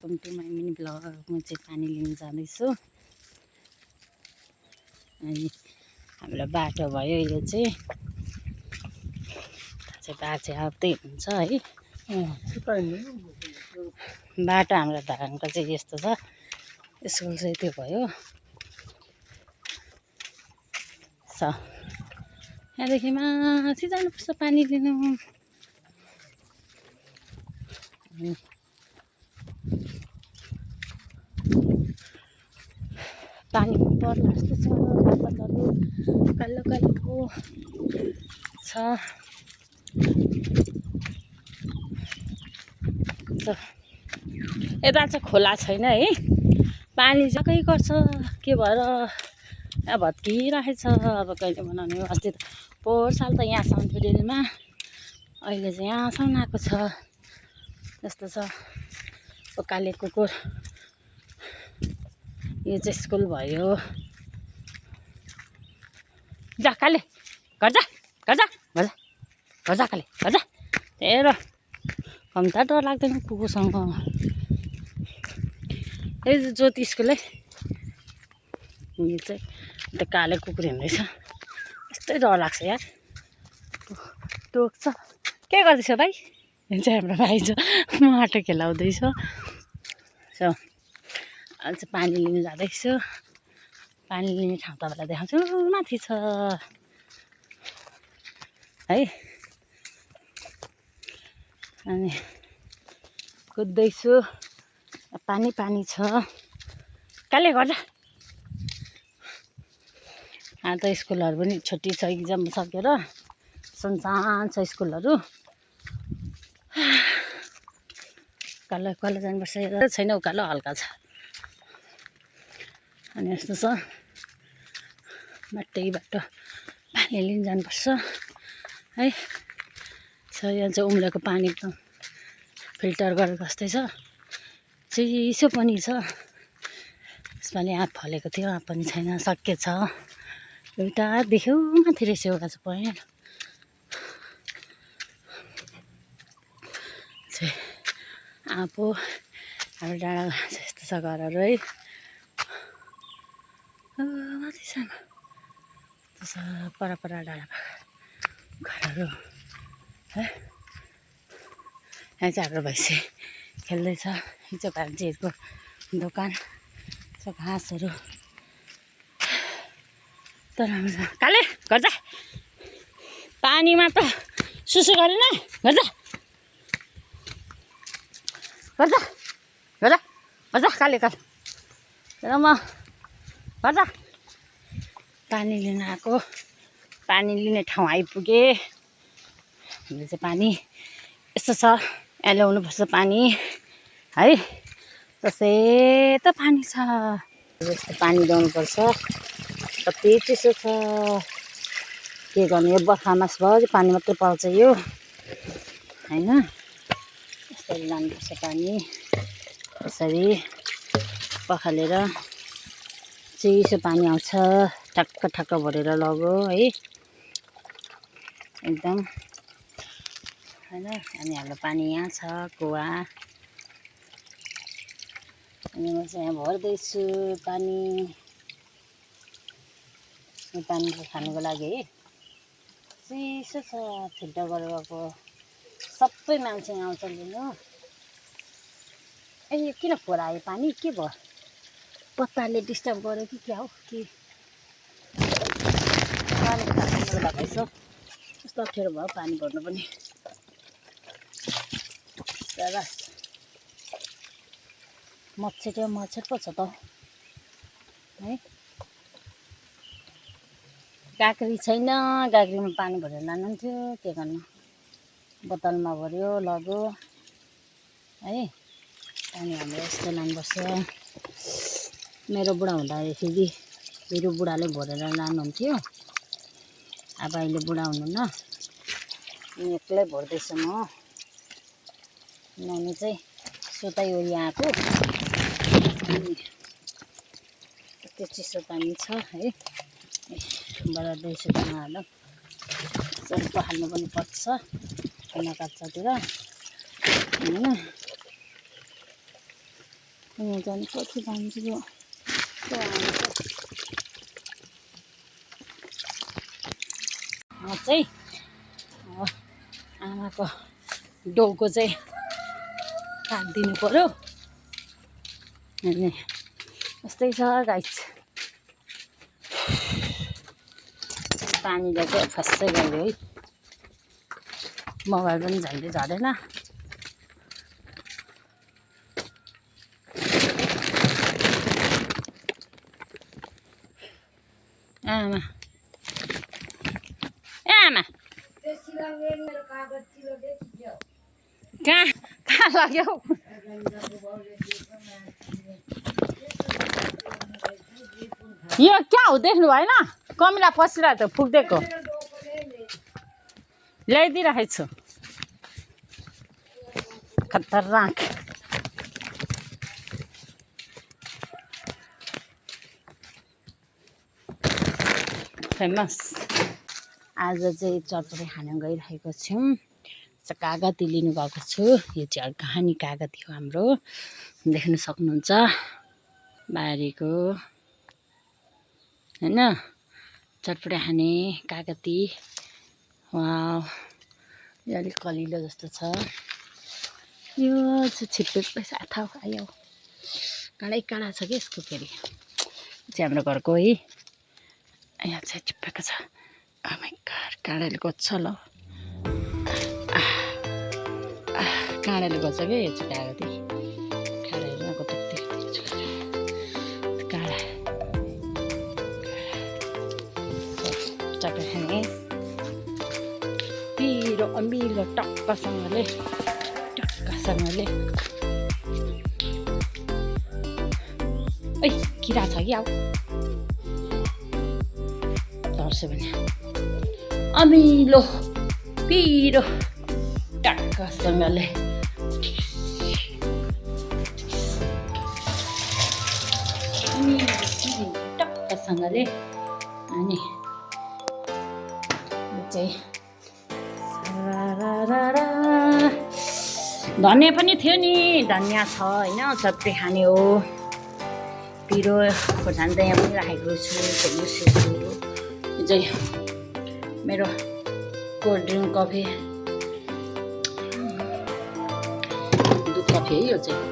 Welcome to my mini blog. म चाहिँ पानी लिन जाँदैछु अनि हाम्रो बाटो भयो। यो चाहिँ बाजे आउँदै हुन्छ है। बाटो हाम्रो धरानको चाहिँ यस्तो छ। स्कुल चाहिँ त्यो भयो। यहाँदेखि माथि जानुपर्छ पानी लिनु। पानी पर्नु जस्तो छ। बाटोहरू कालो कालो छ। यता चाहिँ खोला छैन है। पानी जकै गर्छ के भएर यहाँ भत्किरहेछ। अब कहिले बनाउने हो। अस्ति पोहोर साल त यहाँसम्म थियो डेलमा, अहिले चाहिँ यहाँसम्म आएको छ जस्तो छ। काले कुकुर यो चाहिँ स्कुल भयो। जा काले घर जा घर जा घर जा घर जा काले घर जा। हेर कम्ता डर लाग्दैन कुकुरसँग। यो चाहिँ ज्योति स्कुल है। यो चाहिँ त्यो काले कुकुर हिँड्दैछ। यस्तै डर लाग्छ यार। टोक्छ। के गर्दैछ भाइ? यो चाहिँ हाम्रो भाइ छ, माटो खेलाउँदैछ। अहिले चाहिँ पानी लिनु जाँदैछु। पानी लिने ठाउँ तपाईँलाई देखाउँछु। माथि छ है। अनि कुद्दैछु। पानी पानी छ। काले गर्छ। त स्कुलहरू पनि छुट्टी छ। इक्जाम सकेर सुनसान छ स्कुलहरू। उकालो उकालो जानुपर्छ। छैन उकालो हल्का छ। अनि यस्तो छ बाटै बाटो पानी लिन जानुपर्छ है। यहाँ चाहिँ उम्रेको पानी एकदम फिल्टर गरेको जस्तै छ। चिसो पनि छ। यसपालि आँप फलेको थियो, आँप पनि छैन, सकिएछ। एउटा देख्यौ माथि रहेछ, एउटा चाहिँ पहेँल। आँप हो। हाम्रो डाँडा यस्तो छ घरहरू है। माथि छ पर डाँडा घरहरू है। यहाँ चाहिँ हाम्रो भैँसी खेल्दैछ। यो चाहिँ भान्जीहरूको दोकान छ। घाँसहरू तर राम्रो छ। काले घर जा। पानीमा त सुसु गरेन। घर जा घर जा घर जा घर जा काले काले। र म घर जा। पानी लिन आएको। पानी लिने ठाउँ आइपुगेँ। हामीले चाहिँ पानी यस्तो छ। यहाँ ल्याउनुपर्छ पानी है। सेतो पानी छ। यस्तो पानी ल्याउनुपर्छ। कति चिसो छ। के गर्ने, यो बर्खा मासभरि पानी मात्रै पाउँछ यो होइन। यसरी लानुपर्छ पानी। यसरी पखालेर चिसो पानी आउँछ। ठक्क ठक्क भरेर लगो है एकदम होइन। अनि हाम्रो पानी यहाँ छ कुवा। अनि म चाहिँ यहाँ भर्दैछु पानी। यो पानी चाहिँ खानुको लागि है। चिसो छ। फिल्टर गरेर गएको। सबै मान्छे आउँछ लिनु। ए यो किन फोहोर आयो पानी? के भयो? पत्ताले डिस्टर्ब गर्यो कि क्या हो कि? पानी खानुको लागि छ। कस्तो अप्ठ्यारो भयो पानी भर्नु पनि। मच्छर पो छ त है। गाग्री छैन। गाग्रीमा पानी भरेर लानुहुन्थ्यो। के गर्नु, बोतलमा भर्यो लग्यो है। पानी हाम्रो यस्तो लानुपर्छ। मेरो बुढा हुँदाखेरि मेरो बुढाले भरेर लानुहुन्थ्यो। अब अहिले बुढा हुनुहुन्न। एक्लै भर्दैछु म। नानी चाहिँ सुताइवरी आएको। त्यो चिसो पानी छ है। बढाउँदैछु उहाँहरूलाई। यसरी पखाल्नु पनि पर्छ खाना काट्छतिर होइन। यहाँ जानु कति जान्छु यो चाहिँ आमाको डोको चाहिँ काटिदिनु पर्यो अनि यस्तै छ गाइस पानीले चाहिँ फस्सै गयो है मोबाइल पनि झन्डै झरेन आमा आमा कहाँ लाग्यो यो क्या हो देख्नु भएन कमिला पसिरहेको त फुक्दिएको ल्याइदिइराखेको छु खतरनाक फेमस आज चाहिँ चटपटी खान गइरहेको छौँ कागती लिनु गएको छु यो चाहिँ कहानी कागती हो हाम्रो देख्न सक्नुहुन्छ बारीको हैन चटपटी खाने कागती वाउ यो अलिक कलिलो जस्तो छ यो चाहिँ छिप्पै पैसा थाहा आयो काँडै काँडा छ कि यसको फेरि चाहिँ हाम्रो घरको है यहाँ चाहिँ चिप्पेको छ काँडाले गोज्छ ल काँडाले गोज्छ क्या यो चाहिँ कागती काँडाले नगोज्छ काँडा चटपटी खाने पिरो अमिलो टक्कसँगले ओइ किरा छ कि आऊ झर्छ भने अमिलो पिरो टक्कसँगले टक्कसँगले अनि चाहिँ धनियाँ पनि थियो नि धनियाँ छ होइन चटपटी खाने हो पिरो खोर्सानी त यहाँ पनि राखेको छु यो चाहिँ मेरो कोल्ड ड्रिङ्क कफी दुध कफी है यो चाहिँ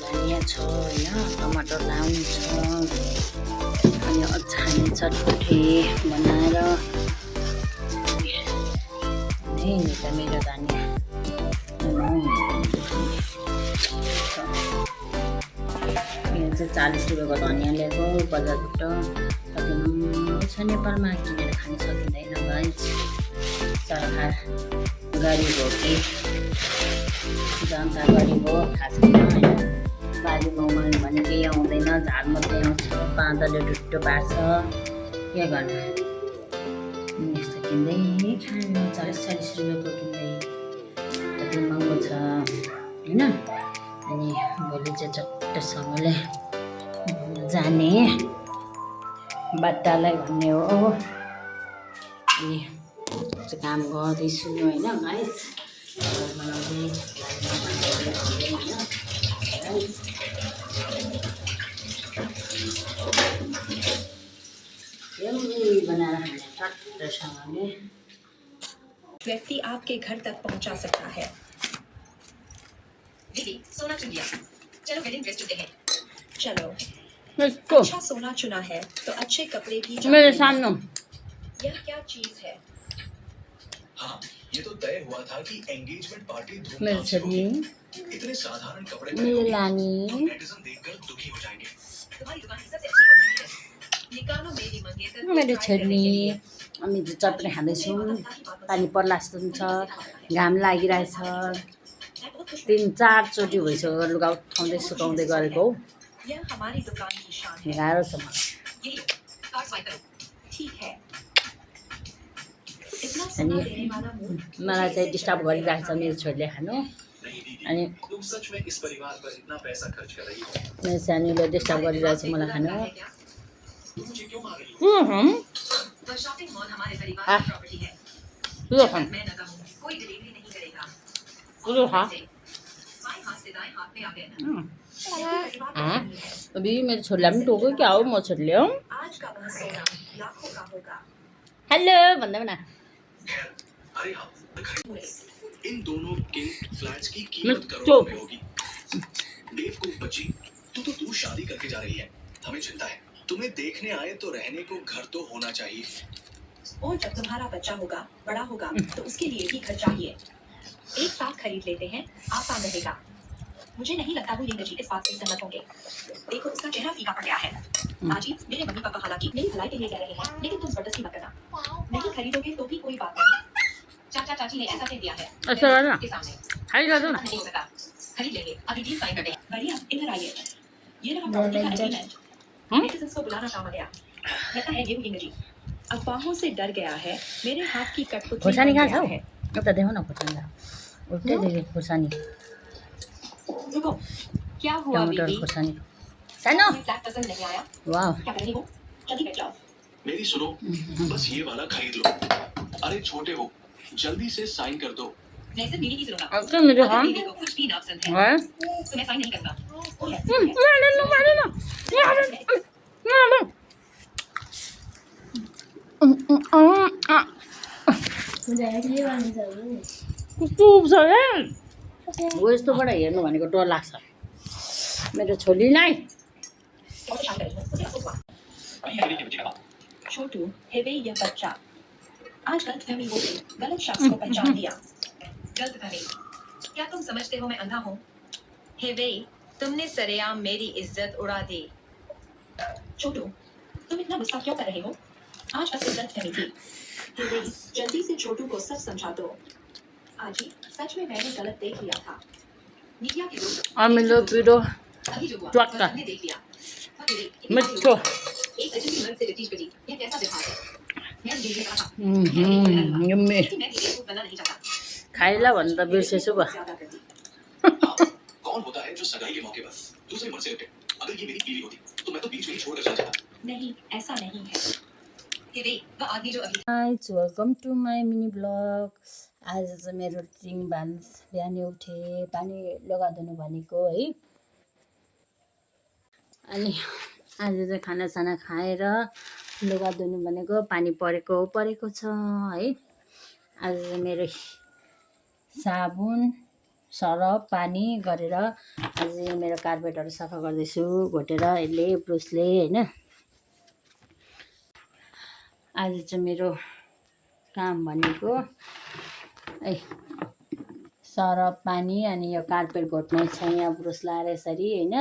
धनियाँ छ होइन टमाटर लाउनु छ अनि अचार चटपटी बनाएर मेरो धनियाँ यो चाहिँ 40 रुपियाँको धनियाँ ल्याएको बजारबाट छ नेपालमा किनेर खान सकिँदैन गाइस सरकार गरिब हो कि जनता गरिब हो थाहा छैन होइन बाली गाउँमा भने केही आउँदैन झार मात्रै आउँछ बाँदरले ढुट्टो पार्छ के गर्नु यस्तो किन्दै खानु 40-40 रुपियाँको किन्दै कति महँगो छ होइन अनि भोलि चाहिँ चट्टसँगले जाने बाटालाई भन्ने हो चाहिँ काम गर्दैछु होइन गाइस बनाएर खाने चट्टसँगले व्यक्ति आपके घर तक पहुंचा सकता है। दीदी सोना चुन लिया, चलो वेडिंग ड्रेस चुनते हैं। चलो अच्छा सोना चुना है तो अच्छे कपड़े भी मेरे सामने यह क्या चीज है? हाँ ये तो तय हुआ था कि एंगेजमेंट पार्टी मेरे छड़ी इतने साधारण कपड़े मेरे लानी नेटिजन देखकर दुखी हो जाएंगे। तुम्हारी दुकान की सबसे अच्छी ऑनलाइन है। निकालो मेरी मंगेतर मेरो छोरी हामी चाहिँ चटपटी खाँदैछौँ पानी पर्ला जस्तो पनि छ घाम लागिरहेछ 3-4 चोटि भइसक्यो लुगा उठाउँदै सुकाउँदै गरेको हौ यह हमारी दुकान की शान है। गाह्रो छ यही लो, कार्ड स्वाइप करो। ठीक है। इतना अनि सोना देने वाला मुंह मलाई चाहिँ डिस्टर्ब गरिरहेको छ मेरो छोरीले खानु अनि तुम सच में इस परिवार पर इतना पैसा खर्च कर रही हो मेरो सानीले डिस्टर्ब गरिरहेको छ मलाई खानु मुझे क्यों मार रही हो? वह शॉपिंग परिवार हाँ। की प्रॉपर्टी है। तू जब खा तक मैं न कहूं, कोई डिलीवरी नहीं करेगा। तू खा बाएं हाथ से दाएं हाथ में आ गए ना। ये परिवार का हाँ नहीं है। अभी मेरे छोरीलाई पनि टोक्यो क्या हो म छोरीले हो आज का वह सोना लाखों का होगा। हेलो भन्दा न खैर, अरे हाँ, इन दोनों किंग फ्लैट्स की मैं कीमत करोड़ों चुप। में होगी। देव को बच्ची, तू शादी करके जा रही है। हमें चिंता है। तुम्हें देखने आए तो रहने को घर तो होना चाहिए। और जब तुम्हारा बच्चा होगा, बड़ा होगा, तो उसके लिए भी घर चाहिए। एक साथ खरीद लेते हैं, आसान रहेगा। मुझे नहीं लगता वो ये जी इस बात से सहमत होंगे। देखो उसका चेहरा फीका पड़ गया है। आजी, मेरे मम्मी पापा हालांकि मेरी भलाई के लिए कह रहे हैं, लेकिन तुम जबरदस्ती मत करना। नहीं खरीदोगे तो भी कोई बात नहीं। चाचा चाची ने ऐसा कह दिया है। ऐसा है ना के सामने खाई जाओ ना नहीं हो सकता। खरीद लेंगे, अभी डील साइन कर दें। बढ़िया, इधर आइए। ये रहा प्रॉपर्टी का एग्रीमेंट। नेटिजन्स को बुलाना काम आ गया। लगता है ये हुई जी। अफवाहों से डर गया है। मेरे हाथ की कठपुतली खोर्सानी बन कहाँ गया छ है। एउटा देऊ न खोर्सानी उल्टै दिदी खोर्सानी रुको, क्या हुआ टमाटर बीबी? खोर्सानी सानो तुम्हें फ्लैट पसंद नहीं आया? वाह क्या कर रही हो? जल्दी बैठ जाओ। मेरी सुनो, बस ये वाला खरीद लो। अरे छोटे हो, जल्दी से साइन कर दो। मैं सिर्फ बीवी की सुनूंगा। अब तो मेरे अगर हम बीवी को कुछ भी ना पसंद है, है तो मैं साइन नहीं करता। वो है, वो यस्तोबाट हेर्नु भनेको डर लाग्छ मेरो छोरीलाई और शांत रहिए, उसे अफसोस हुआ। छोटू, हेवे यह बच्चा। आज गलतफहमी हो गई, गलत शख्स को पहचान लिया। गलतफहमी। क्या तुम समझते हो मैं अंधा हूँ? हेवे, तुमने सरेआम मेरी इज्जत उड़ा दी। छोटू, तुम इतना गुस्सा क्यों कर रहे हो? आज बस एक गलतफहमी थी। हेवे, जल्दी से छोटू को सब समझा दो। आजी, सच में मैंने गलत देख लिया था। निकिया के लोग अमिलो पिरो अभी जो हुआ, च्वाक्का। हमने देख लिया। मिठो एक अजनबी मर्द से लिटीज बनी, यह कैसा व्यवहार है? मैं बीवी का था। यम्मी लेकिन मैं बीवी को बनना नहीं चाहता। खाइला भन्दा बिर्सेछु बा ज्यादा करती। हाँ, कौन होता है जो सगाई के मौके पर दूसरे मर्द से लिपटे? अगर ये मेरी बीवी होती, तो मैं तो बीच में ही छोड़कर चला जाता। नहीं, ऐसा नहीं है। हेवे, वह आदमी जो अभी guys welcome to my mini blog आज चाहिँ मेरो रुटिन बिहानै उठेँ पानी लगाइदिनु भनेको है अनि आज चाहिँ खानासाना खाएर लुगा धुनु भनेको पानी परेको छ है आज चाहिँ मेरो साबुन सरफ पानी गरेर आज मेरो कार्पेटहरू सफा गर्दैछु घोटेर यसले ब्रुसले होइन आज चाहिँ मेरो काम भनेको है सरफ पानी अनि यो कार्पेट घोट्ने छ यहाँ ब्रुस लाएर यसरी होइन